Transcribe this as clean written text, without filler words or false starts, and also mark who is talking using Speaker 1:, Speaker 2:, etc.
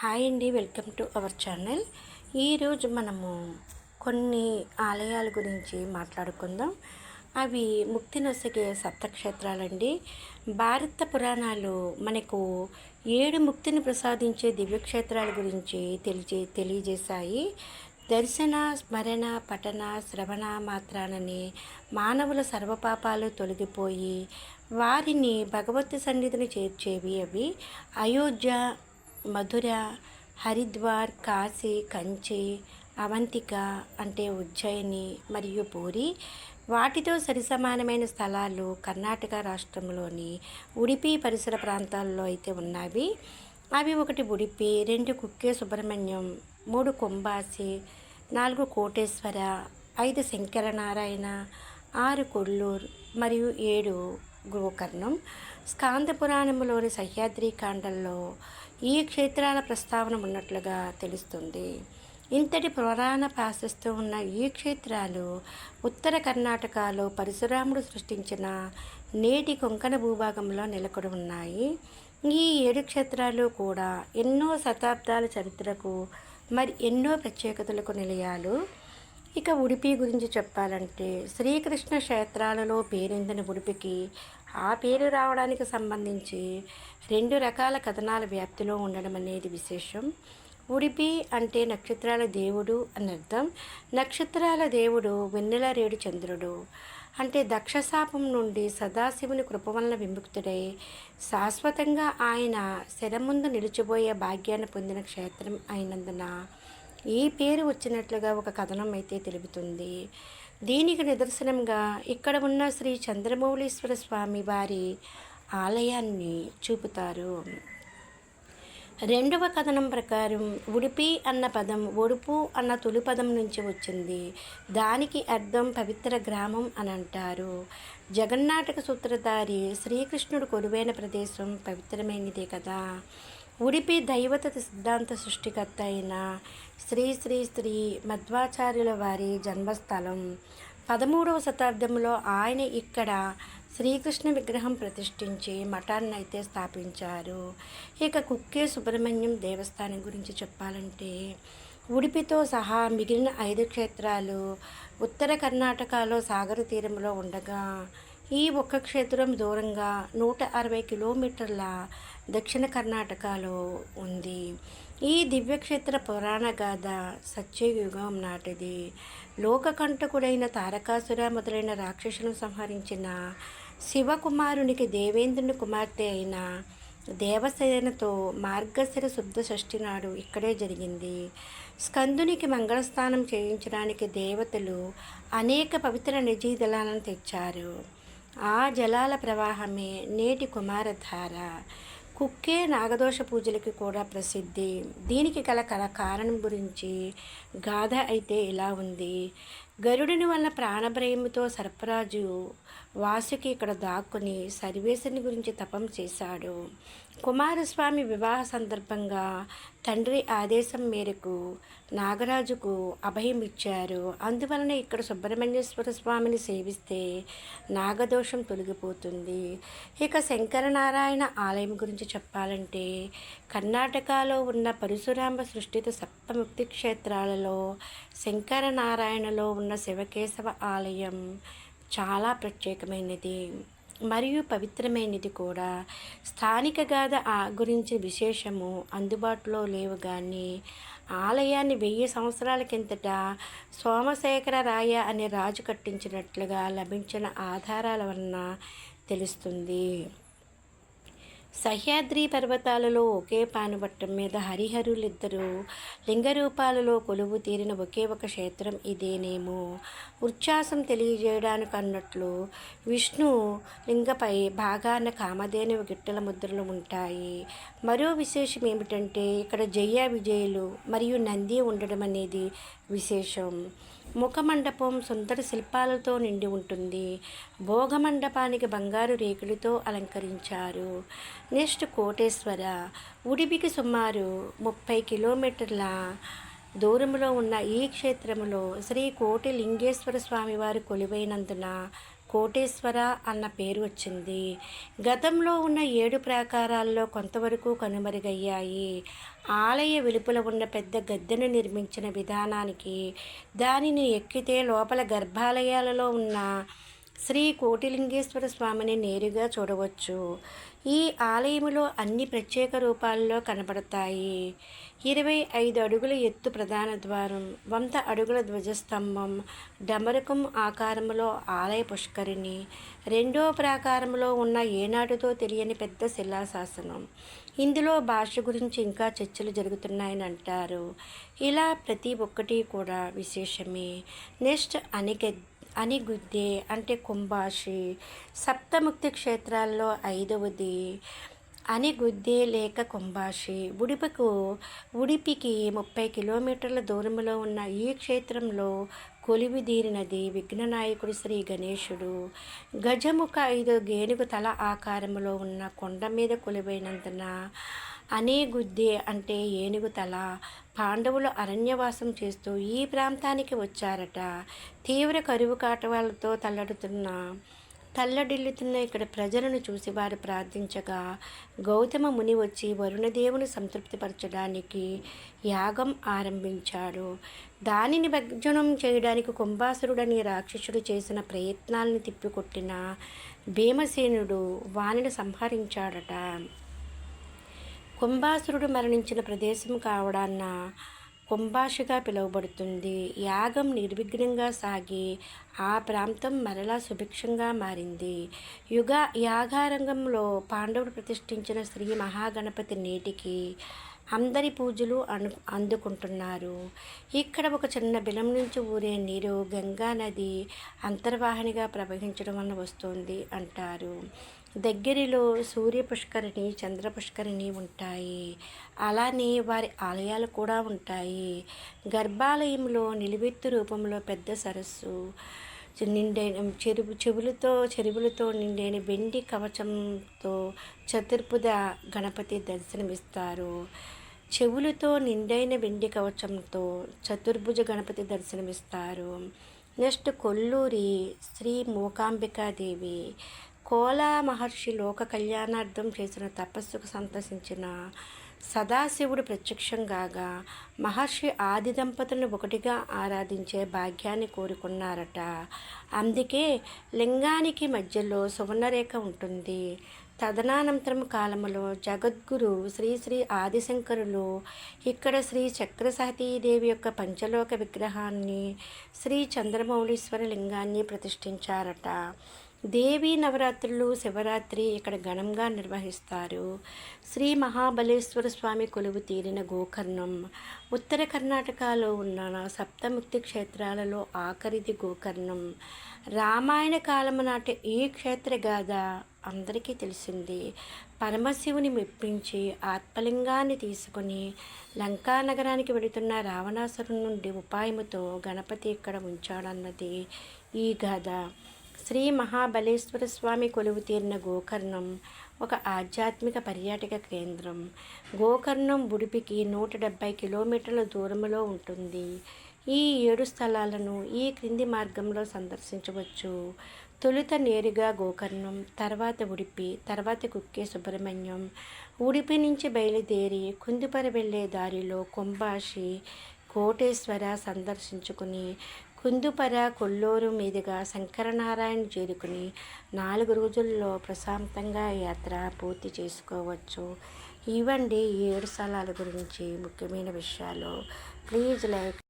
Speaker 1: Hi అండి, welcome to our channel. ఈరోజు మనము కొన్ని ఆలయాల గురించి మాట్లాడుకుందాం. అవి ముక్తి నొసగే సప్తక్షేత్రాలండి. భారత పురాణాలు మనకు 7 ముక్తిని ప్రసాదించే దివ్యక్షేత్రాల గురించి తెలియజేశాయి. దర్శన, స్మరణ, పఠన, శ్రవణ మాత్రానని మానవుల సర్వపాపాలు తొలగిపోయి వారిని భగవత్ సన్నిధిని చేర్చేవి అవి. అయోధ్య, మధుర, హరిద్వార్, కాశీ, కంచి, అవంతిక అంటే ఉజ్జయిని మరియు పూరి వాటితో సరిసమానమైన స్థలాలు కర్ణాటక రాష్ట్రంలోని ఉడిపి పరిసర ప్రాంతాల్లో అయితే ఉన్నవి. అవి 1 ఉడిపి, 2 కుక్కే సుబ్రహ్మణ్యం, 3 కుంభాసి, 4 కోటేశ్వర, 5 శంకరనారాయణ, 6 కొల్లూరు మరియు 7 గోకర్ణం. స్కాంద పురాణంలోని సహ్యాద్రి కాండంలో ఈ క్షేత్రాల ప్రస్తావన ఉన్నట్లుగా తెలుస్తుంది. ఇంతటి పురాణ ప్రాశస్త్యం ఉన్న ఈ క్షేత్రాలు ఉత్తర కర్ణాటకలో పరశురాముడు సృష్టించిన నేటి కొంకణ భూభాగంలో నెలకొని ఉన్నాయి. ఈ 7 క్షేత్రాలు కూడా ఎన్నో శతాబ్దాల చరిత్రకు మరి ఎన్నో ప్రత్యేకతలకు నిలయాలు. ఇక ఉడిపి గురించి చెప్పాలంటే శ్రీకృష్ణ క్షేత్రాలలో పేరొందిన ఉడిపికి ఆ పేరు రావడానికి సంబంధించి 2 రకాల కథనాల వ్యాప్తిలో ఉండడం అనేది విశేషం. ఉడిపి అంటే నక్షత్రాల దేవుడు అని అర్థం. నక్షత్రాల దేవుడు వెన్నెలరేడు చంద్రుడు. అంటే దక్షశాపం నుండి సదాశివుని కృప వలన విముక్తుడై శాశ్వతంగా ఆయన శరముందు నిలిచిపోయే భాగ్యాన్ని పొందిన క్షేత్రం అయినందున ఈ పేరు వచ్చినట్లుగా ఒక కథనం అయితే తెలుపుతుంది. దీనికి నిదర్శనంగా ఇక్కడ ఉన్న శ్రీ చంద్రమౌళీశ్వర స్వామి వారి ఆలయాన్ని చూపుతారు. 2వ కథనం ప్రకారం ఉడిపి అన్న పదం ఒడుపు అన్న తొలి పదం నుంచి వచ్చింది. దానికి అర్థం పవిత్ర గ్రామం అని అంటారు. జగన్నాటక సూత్రధారి శ్రీకృష్ణుడు కొలువైన ప్రదేశం పవిత్రమైనదే కదా. ఉడిపి దైవత సిద్ధాంత సృష్టికర్త అయిన శ్రీ శ్రీ శ్రీ మధ్వాచార్యుల వారి జన్మస్థలం. 13వ శతాబ్దంలో ఆయన ఇక్కడ శ్రీకృష్ణ విగ్రహం ప్రతిష్ఠించి మఠాన్ని అయితే స్థాపించారు. ఇక కుక్కే సుబ్రహ్మణ్యం దేవస్థానం గురించి చెప్పాలంటే ఉడిపితో సహా మిగిలిన 5 క్షేత్రాలు ఉత్తర కర్ణాటకలో సాగర తీరంలో ఉండగా ఈ ఒక్క క్షేత్రం దూరంగా 160 కిలోమీటర్ల దక్షిణ కర్ణాటకలో ఉంది. ఈ దివ్యక్షేత్ర పురాణ గాథ సత్యయుగం నాటిది. లోకకంటకుడైన తారకాసుర మొదలైన రాక్షసులను సంహరించిన శివకుమారునికి దేవేంద్రుని కుమార్తె అయిన దేవసేనతో మార్గశిర శుద్ధ షష్ఠి నాడు ఇక్కడే జరిగింది. స్కందునికి మంగళస్నానం చేయించడానికి దేవతలు అనేక పవిత్ర నదీ జలాలను తెచ్చారు. ఆ జలాల ప్రవాహమే నేటి కుమారధార. కుక్కే నాగదోష పూజలకి కూడా ప్రసిద్ధి. దీనికి గల కారణం గురించి గాథ అయితే ఇలా ఉంది. గరుడుని వల్ల ప్రాణభయంతో సర్పరాజు వాసుకి ఇక్కడ దాక్కుని సర్వేశ్వరుని గురించి తపం చేశాడు. కుమారస్వామి వివాహ సందర్భంగా తండ్రి ఆదేశం మేరకు నాగరాజుకు అభయం ఇచ్చారు. అందువలన ఇక్కడ సుబ్రహ్మణ్యేశ్వర స్వామిని సేవిస్తే నాగదోషం తొలగిపోతుంది. ఇక శంకరనారాయణ ఆలయం గురించి చెప్పాలంటే కర్ణాటకలో ఉన్న పరశురామ సృష్టిత సప్తముక్తి క్షేత్రాలలో శంకరనారాయణలో ఉన్న శివకేశవ ఆలయం చాలా ప్రత్యేకమైనది మరియు పవిత్రమైనది కూడా. స్థానిక గాథ గురించి విశేషము అందుబాటులో లేవు కానీ ఆలయాన్ని 1000 సంవత్సరాల కిందట సోమశేఖర రాయ అనే రాజు కట్టించినట్లుగా లభించిన ఆధారాల వలన తెలుస్తుంది. సహ్యాద్రి పర్వతాలలో ఒకే పానుపట్టం మీద హరిహరులిద్దరూ లింగరూపాలలో కొలువు తీరిన ఒకే ఒక క్షేత్రం ఇదేనేమో. ఉచ్ఛ్వాసం తెలియజేయడానికి అన్నట్లు విష్ణు లింగపై భాగాన కామధేనువు గిట్టల ముద్రలు ఉంటాయి. మరో విశేషం ఏమిటంటే ఇక్కడ జయ విజయులు మరియు నంది ఉండడం అనేది విశేషం. ముఖమండపం సుందర శిల్పాలతో నిండి ఉంటుంది. భోగమండపానికి బంగారు రేకులతో అలంకరించారు. నెక్స్ట్ కోటేశ్వర. ఉడిపికి సుమారు 30 కిలోమీటర్ల దూరంలో ఉన్న ఈ క్షేత్రంలో శ్రీ కోటి లింగేశ్వర స్వామివారు కొలువైనందున కోటేశ్వర అన్న పేరు వచ్చింది. గతంలో ఉన్న 7 ప్రాకారాల్లో కొంతవరకు కనుమరుగయ్యాయి. ఆలయ వెలుపల ఉన్న పెద్ద గద్దెను నిర్మించిన విధానానికి దానిని ఎక్కితే లోపల గర్భాలయాలలో ఉన్న శ్రీ కోటిలింగేశ్వర స్వామిని నేరుగా చూడవచ్చు. ఈ ఆలయములో అన్ని ప్రత్యేక రూపాల్లో కనబడతాయి. 25 అడుగుల ఎత్తు ప్రధాన ద్వారం, 100 అడుగుల ధ్వజస్తంభం, డమరుకం ఆకారంలో ఆలయ పుష్కరిణి, రెండో ప్రాకారంలో ఉన్న ఏనాటితో తెలియని పెద్ద శిలాశాసనం. ఇందులో భాష గురించి ఇంకా చర్చలు జరుగుతున్నాయని అంటారు. ఇలా ప్రతి ఒక్కటి కూడా విశేషమే. నెక్స్ట్ అనిగుద్దే అంటే కుంభాషి, సప్తముక్తి క్షేత్రాల్లో 5వది అనిగుద్దే లేక కుంభాషి. ఉడిపికి 30 కిలోమీటర్ల దూరంలో ఉన్న ఈ క్షేత్రంలో కొలివిదీరినది విఘ్ననాయకుడు శ్రీ గణేశుడు. గజముఖ 5 ఏనుగు తల ఆకారంలో ఉన్న కొండ మీద కొలువైనందున అనేగుద్దే అంటే ఏనుగు తల. పాండవులు అరణ్యవాసం చేస్తూ ఈ ప్రాంతానికి వచ్చారట. తీవ్ర కరువు కాటవాలతో తల్లడిల్లుతున్న ఇక్కడ ప్రజలను చూసి వారు ప్రార్థించగా గౌతమ ముని వచ్చి వరుణదేవుని సంతృప్తిపరచడానికి యాగం ఆరంభించాడు. దానిని భగ్నం చేయడానికి కుంభాసురుడని రాక్షసుడు చేసిన ప్రయత్నాలను తిప్పికొట్టిన భీమసేనుడు వానిని సంహరించాడట. కుంభాసురుడు మరణించిన ప్రదేశం కావడాన్న కుంభాషిగా పిలువబడుతుంది. యాగం నిర్విఘ్నంగా సాగి ఆ ప్రాంతం మరలా సుభిక్షంగా మారింది. యాగారంగంలో పాండవుడు ప్రతిష్ఠించిన శ్రీ మహాగణపతి నేటికి అందరి పూజలు అందుకుంటున్నారు. ఇక్కడ ఒక చిన్న బిలం నుంచి ఊరే నీరు గంగా నది అంతర్వాహినిగా ప్రవహించడం వల్ల వస్తుంది అంటారు. దగ్గరలో సూర్య పుష్కరిణి, చంద్ర పుష్కరిణి ఉంటాయి. అలానే వారి ఆలయాలు కూడా ఉంటాయి. గర్భాలయంలో నిలువెత్తు రూపంలో పెద్ద సరస్సు, నిండైన చెరువులతో నిండైన వెండి కవచంతో చతుర్భుజ గణపతి దర్శనమిస్తారు. చెవులతో నిండైన వెండి కవచంతో చతుర్భుజ గణపతి దర్శనమిస్తారు. నెక్స్ట్ కొల్లూరి శ్రీ మూకాంబికాదేవి. కోలా మహర్షి లోక కళ్యాణార్థం చేసిన తపస్సుకు సంతసించిన సదాశివుడు ప్రత్యక్షం కాగా మహర్షి ఆది దంపతులను ఒకటిగా ఆరాధించే భాగ్యాన్ని కోరుకున్నారట. అందుకే లింగానికి మధ్యలో సువర్ణరేఖ ఉంటుంది. తదనంతరం కాలంలో జగద్గురు శ్రీ ఆదిశంకరులు ఇక్కడ శ్రీ చక్రసతీదేవి యొక్క పంచలోక విగ్రహాన్ని, శ్రీ చంద్రమౌళీశ్వర లింగాన్ని ప్రతిష్ఠించారట. దేవీ నవరాత్రులు, శివరాత్రి ఇక్కడ ఘనంగా నిర్వహిస్తారు. శ్రీ మహాబలేశ్వర స్వామి కొలువు తీరిన గోకర్ణం ఉత్తర కర్ణాటకలో ఉన్న సప్తముక్తి క్షేత్రాలలో ఆఖరిది గోకర్ణం. రామాయణ కాలము నాటి ఈ క్షేత్రగాథ అందరికీ తెలిసింది. పరమశివుని మెప్పించి ఆత్మలింగాన్ని తీసుకొని లంకా నగరానికి వెళుతున్న రావణాసురుని నుండి ఉపాయముతో గణపతి ఇక్కడ ఉంచాడన్నది ఈ గాథ. శ్రీ మహాబలేశ్వర స్వామి కొలువు తీరిన గోకర్ణం ఒక ఆధ్యాత్మిక పర్యాటక కేంద్రం. గోకర్ణం ఉడిపికి 170 కిలోమీటర్ల దూరంలో ఉంటుంది. ఈ 7 స్థలాలను ఈ క్రింది మార్గంలో సందర్శించవచ్చు. తొలుత నేరుగా గోకర్ణం, తర్వాత ఉడిపి, తర్వాత కుక్కే సుబ్రహ్మణ్యం. ఉడిపి నుంచి బయలుదేరి కుందుపర వెళ్ళే దారిలో కుంభాషి, కోటేశ్వర సందర్శించుకుని కుందుపర, కొల్లూరు మీదుగా శంకరనారాయణ చేరుకుని 4 రోజుల్లో ప్రశాంతంగా యాత్ర పూర్తి చేసుకోవచ్చు. ఇవండి 7 స్థలాల గురించి ముఖ్యమైన విషయాలు. Please like